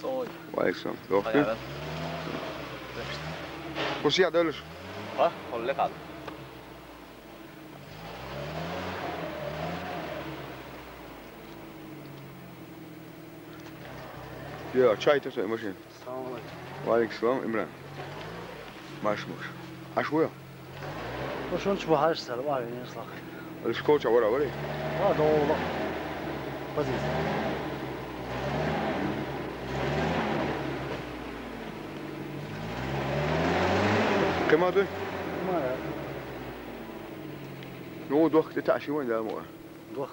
صوي وعليكم السلام وش يا دولش ها قول لك عاد يا شاي تسوي ماشي السلام عليكم وعليكم السلام إمران ماش عشوية وشون تشبه هاش سهل واعي يصلح السكوتش ورا هذا والله لذيذ كم هذا؟ ما نو دوخت تعشي وين لا مو دوخ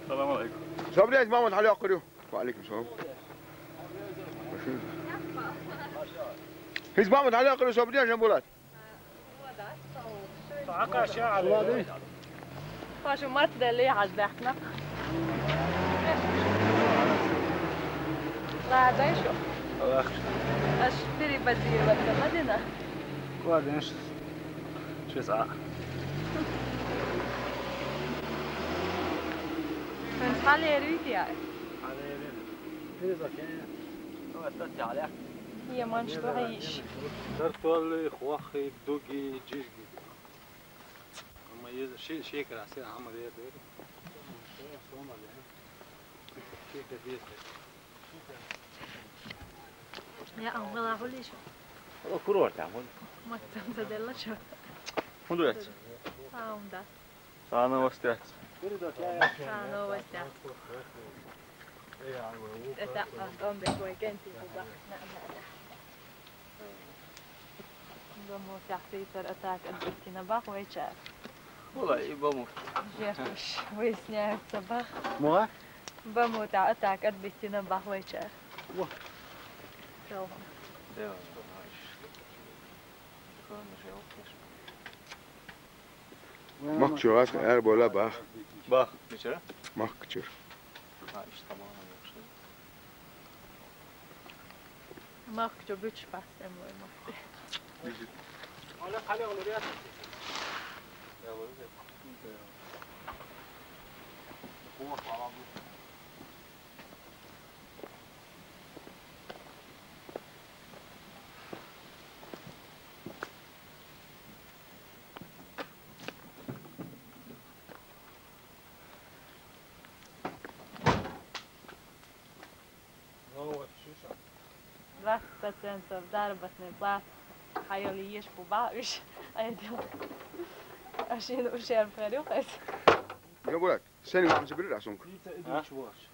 السلام عليكم صبري ما مد عليه أقريه وعليكم السلام هيز ما مد عليه أقريه صبري عشان بولات عقاش على شو ما تدلي عجبتنا لا ده شو اشتري بديل ولا مدينة كوادنش شو ساعة من حالي ريتي يعني هي ما نشتهيش ترتول خوخي دوغي جيجي اما يز شيء كده عسير عمر يا دير شيء كده يا أول أقول شو كروار تعمل ما تنتظر شو مدرت ده أنا وستات أنا وسته قام بشوي كنتي بموت يحتي ترى أتاك أدبتنا باخ ويشاف والله بموت جيش ويسنيا صباح مو بموت أتاك أدبتنا باخ ويشاف شو مكتشر راس أرب ولا باخ بيشرة مكتشر إيش طبعا ما كنت بيتش بس أمور ما ولا خلي ولا رياض Rasta sense of darbasne plat hayaliyesh bubavish ayedil عشان وشير فريق بس يا بولات سني قاعد مسبري راسونك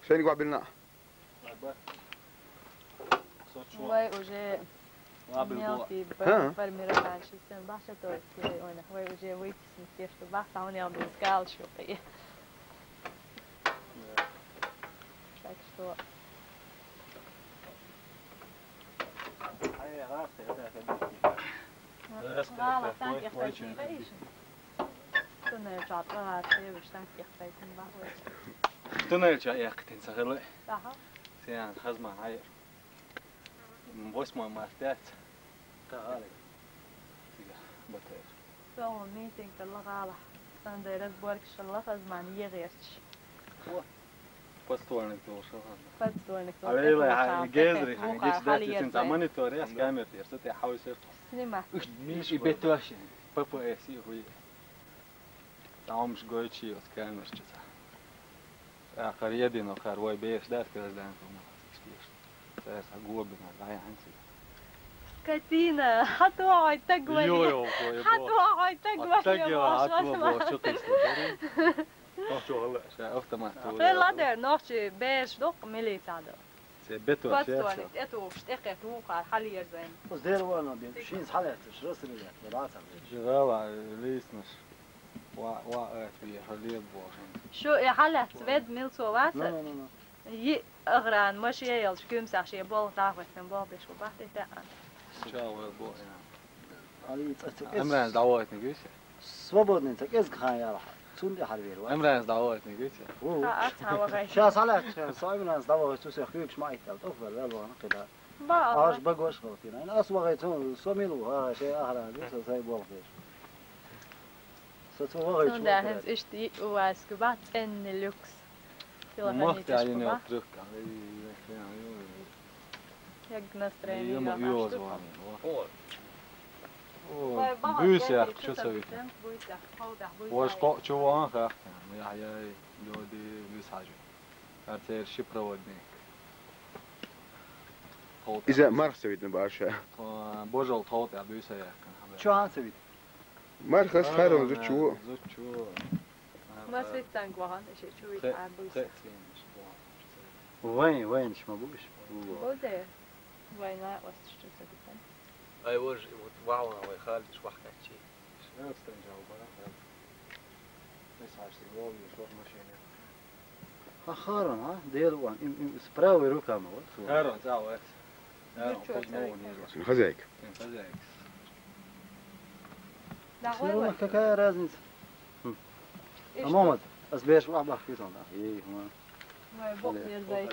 سني قاعد بالنا واي وجه نيالتي برميرا عايش السنة باشا توي وانا واي وجه ويت سنتيش تبع تعوني عم بسكال شو قيه شاك شو لا تانك يختلفين ايش تنرج عطلها تبي وش تانك يختلفين بحوش تنرج يا أختي سهلة صح سيان خزمة عير بوس ما مرتات تعالي بتعرف سو ميتينج تلا غالح سانديرك بوركش الله خزمان يغيرش بستورنك توصل فدورنك على لا جازري جيت ده انت عماني توريس كاميرا يرتي حاول يصير سينما مش بيتواش بابا ايه سي هو تعال مش قوي شيء كاميرا كذا آخر يدين آخر واي بيش ده كذا ده انتم ساس جوا بنا لا يعني كاتينا حتوعي تقوى يو حتوعي تقوى تقوى شو قصة شو هلا شفت ما تقول لا ده نوش بيش دوق ملي تعدو سبته فاتواني اتو اشتقت وقع حاليا زين بس دير وانا بين شين حلقتش راسل اللي بالعصر شغال ليسنش وقعت في حلية بوشن شو يا حلت بيد ميل سوات لا لا لا يي اغران مش يلش كم ساشي بول تعرف من بول بيش وبعد تاعن شاور بو علي امران دعوتني قيش свободный так из خان راح سوندي حربير امران دعوتني قيش اتها وغير شاس على صايب ناس دعوه توسي خيوك ما يتل افضل لا والله كده عاش بقوش خوتينا انا اسوا غيتون سوميلو ها شيء اخر هذا سايب والله ستو غيت ده هنز اشتي واسكبات ان لوكس Muhtemelen jag trycker. Byysiä, tjusavit. Vois чуван хахтан, я люди высажу. Артер шипроводник. إذا مرخص بيتنا بعشاء. بوجل طوط يا بيسا. شو هانسويت؟ مرخص خيرهم زوج شو. ما سويت تانقوهان إيش شو يتعبوس. وين شو ما بوش؟ بوده. وين لا وستشتو سكتن. أي وجه وعونا ويخالد شو حكيت شيء. شو استنجاو بقى. بس عشان يوم يشوف ماشينه. خارن ها ديل وان سبراوي روكا ما هو. خارن تعوت. خزايك. خزايك. سيروا كاكا رازنس. محمد أسبيش واحد بحكي تون إيه هما. ما يبغى يرزايك.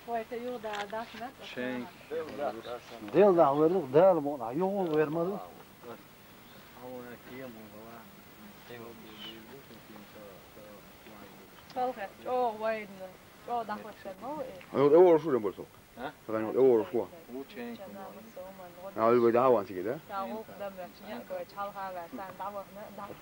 واي تيو دا داشنا. شينك. ديل دا ويرلو ديل مو دا يو ويرمالو. هو كيام هو فالخ. أوه وين. أوه دخل شنو إيه. أول شو جنبه ها؟ فكانوا أول شو. هو شينك. أول بدي هوا أنت كده. تعوق دم يعني قوي شال خاله سان دعوة نه دعوة.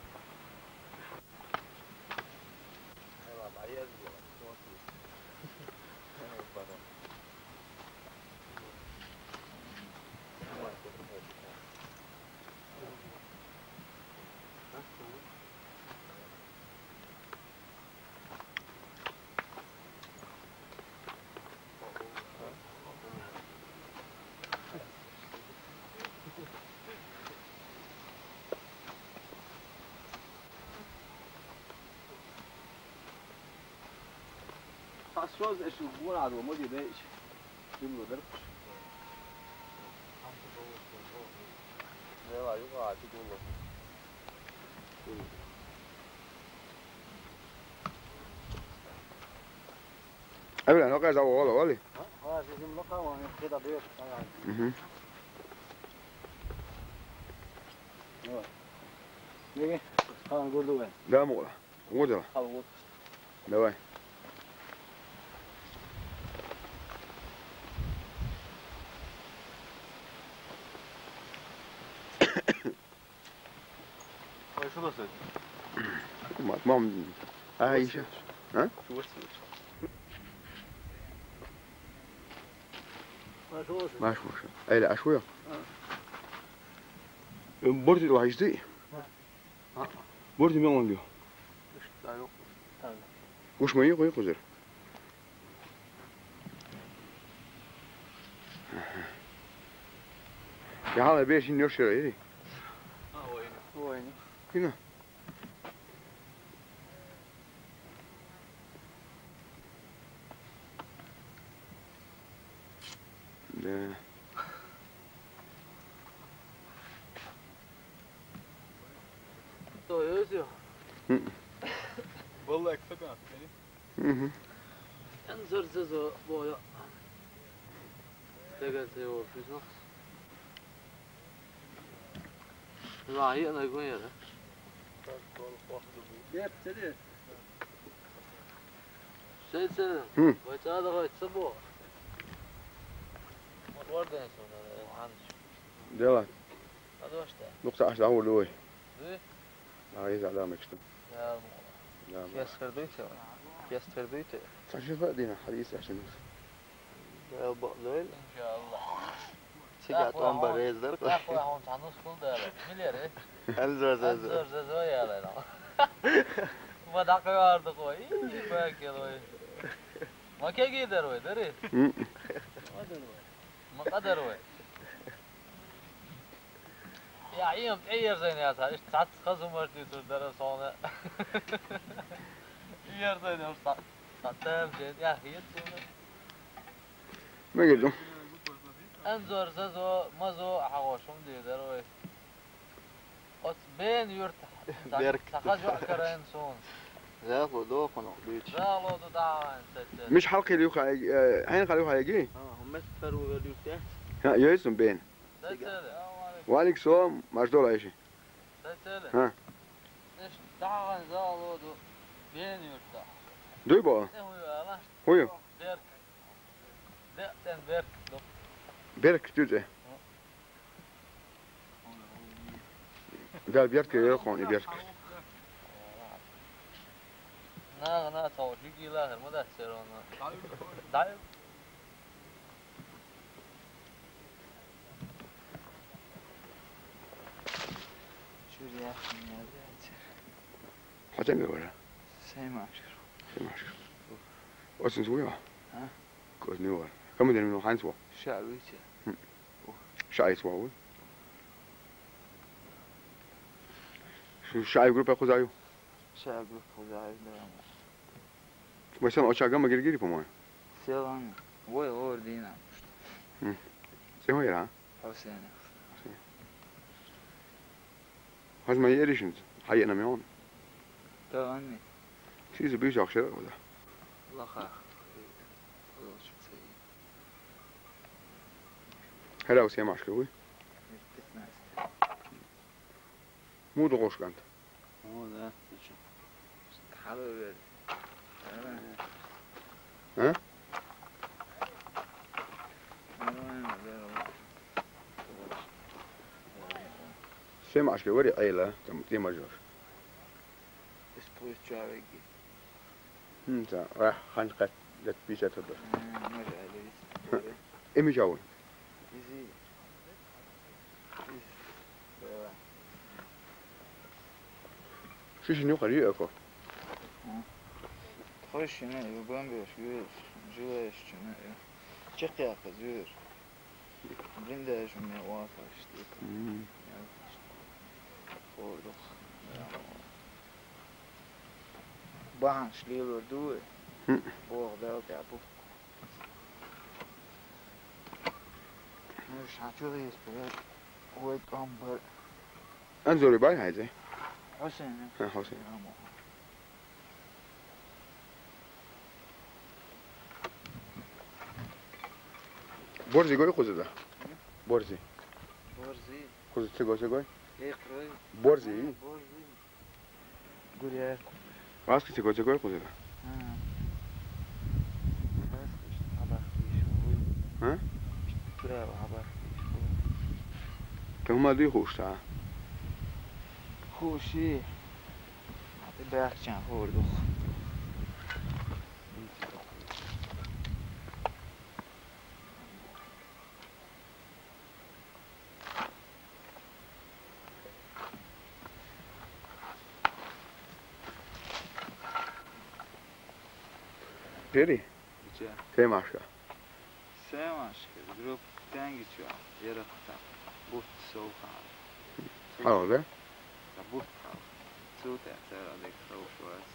شوز إيش يقول عدو مودي بايش يبلو دربش لا يقع تقول قبل أنا قاعد أقول والله. ها جزم لقى وأنا كده بيش. ليه؟ خلنا نقول له وين؟ لا مغلى. وجرا. لا وين؟ شو بصير؟ ما عايشة. ها؟ شو بصير؟ ما شو أي لا شوية. بورتي الواحد يجدي. بورتي ما عندي. وش ما يقول يخزر. يا هلا بيش نشر إيه. وين؟ هنا. ده. طيب والله كفكرة. انظر زوزو بويا. تقدر تقول في نص. راعي أنا يقول يا ده. يب تدري. شيء سنة. ويتعاد غاية سبوع. الورد يسون عندي. ده. هذا وش ده؟ نقطة عشرة أول لوي. إيه؟ عايز علامة كده. يا لا. يسخر بيته. يسخر بيته. عشان فادينا حديث عشان. يا بقليل. إن شاء الله. شجعت أم بريز درك. يا أخوي هون تعنوس كل ده مليار إيه؟ أنزر زوزو يا لا. ما دقيق أرد قوي. باكل وي. ما كي قدر وي دري. ما قدر وي. يا عيم تعير زين يا سا. إيش تعت خزم مرتي صور درسونه. تعير زين يا أستاذ. تعتم زين يا أخي يتسونه. ما قدم. انظر زازو مازو حواشم دي دروي أس بين يرتاح بيرك. تخجع كرين سون لا خدوه خنق بيتش. لا لو تدعوان سجل مش حلقة اللي يوقع حين قالوا هيجي. هم سفروا قالوا تحت. ها يسون بين. سجل وعليك صوم مجدول عيشي. سجل ها. إيش دعوان زالو دو بين يرتاح Doe bara. Hoi. Berk doet het. Daar Bjerk heel gewoon in Bjerk. نا صور شيء لا غير مدة سيرونا دايب شو يا أخي يا زين هتعمل ولا؟ سامع شو واسن سويا؟ ها؟ كوز نور كم من منو حنسوا؟ شعبي شاي سوا شو شاي جروب أخذ أيو؟ شعبي خداعي بس أنا أشجع ما جريجي بماي سيلان وي دينا سووا يلا حسين هذا ما يريشنز حينا ميون تغني شيء بيجي أخشى ولا الله خير هلا وسيم عشكوي مو دغوش كانت هو ده حلو ها؟ سيم عشكوي وري عيلة تم مجور اسبوع شعبي انت راح خنقة لك بيشة تبر ما جاء لي إمي جاوي easy شو شنو قريء أكو خوش نه يبان بيش جوش نه چقدر زور برندش من واقعش خوردخ باهن شليل دوه بوغ داو كابو مش هتشوفي يسبرد هو كامبر أنزوري باي هاي زي حسين حسين بورزي قوي خوزة بورزي خوزة سيقوي يقرأي بورزي قول يا راسك سيقوي خوزة ها؟ كم دي خوش تا خوشی حتی بخشن خوردخ بيري چه؟ كي ماشا سماش که دروب تنگی چوا یه رفتم بوت سو خواهد حالا ده بوت خواهد سو تحتر عليك خوش واس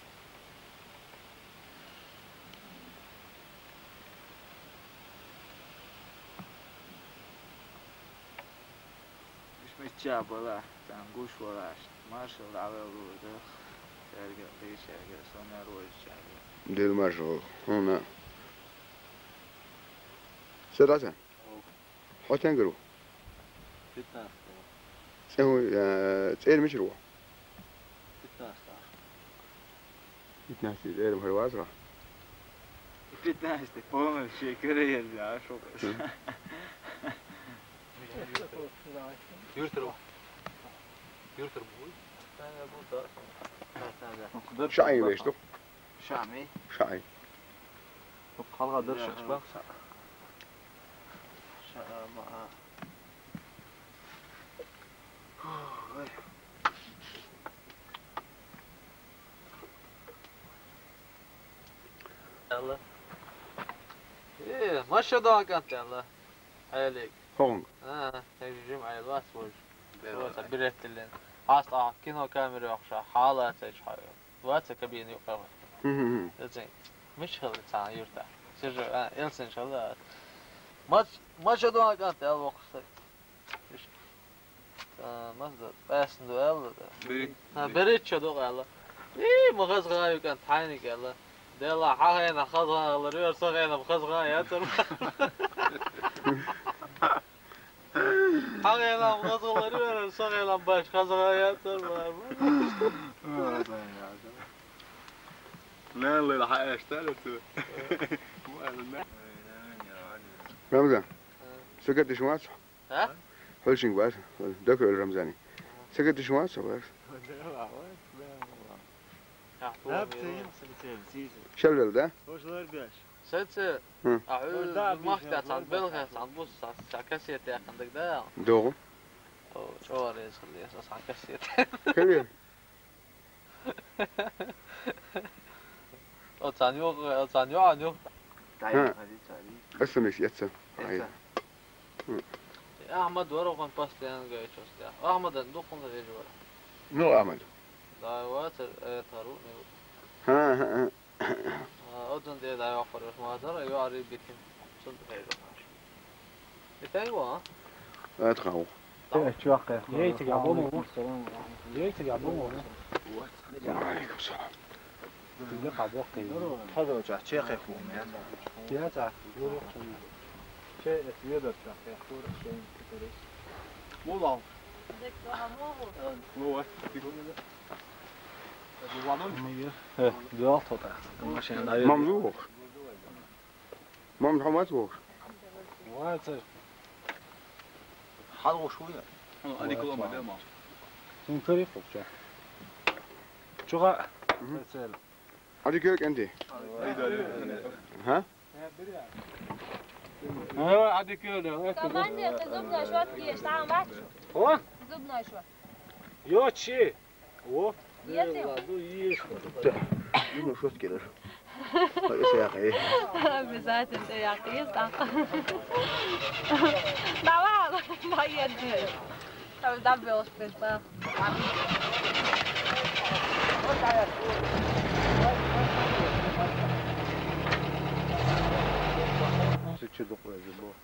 مش متجاب ولا تنگوش ولا مارشال على الروح شارقة ليش شارقة صنع روح شارقة ديل ماشا هنا سرعة حوتين قرو سوي تسير مشروع يتناسي دير مهروا أسرع Pitää sitten pommelsia kirjalla asukas. يرتر بوي شعي بيش تو شامي شعي حلقة درش أشباح شامع يلا ايه ما شدوا كانت يلا عليك هون هيجي جمعة الواس وج بروسا بريتلين عاصا كينو كاميرا يخشى حالة تيج حاجة واتس كبين يقوم زين مش هذا تاع يرتاح سيرجع إلسن إن شاء الله ما شدوا كانت يلا وقت مصدر بس ندوال بريت شدوا يلا إيه مغز غايو كانت حينك يلا ديلا حاجة خذها الله ريور صغيرة بخذها يا ترى حاجة بخذها الله ريور صغيرة باش خذها يا ترى لا اللي راح اشتغل رمضان سكت شماس ها؟ هلشنگ باش دكتور رمضاني سكت شماس باش شلل ده وش غير بيش سلسة أعوذ بالمقطع عن بلغة عن بص عن كسية يا عندك ده دوغو شو رئيس اللي أساس عن كسية كبير أتانيو عنيو اسمش يتسم أحمد ورا كان باستيان جاي شوستيا أحمد ندوق من ذي جوا نو أعمل لا واتر تارو ها أذن ده لا يوفر ما ترى يعرف بيتم صند خير بتاعي أتخاو اتشواقع جيت قابومو جيت قابومو وعليكم السلام لقى بوقي هذا جاء شيخ يخوم يعني يا تعرف شيء يقدر شيخ يخور شيء كتير مو ضام هو ممدوح ممدوح واتر حلو شوية أنا كل ما دام من طريقك شو شو سهل هذي كيك أنت ها أيوة عادي كده كمان زبنا شوية كيش تعال معك هو زبنا شوية يا شيء هو شو شو كده ايش يا اخي بذات يا أخي يسعى دعوة ما يدي طب دبي وش بيسا ست دقائق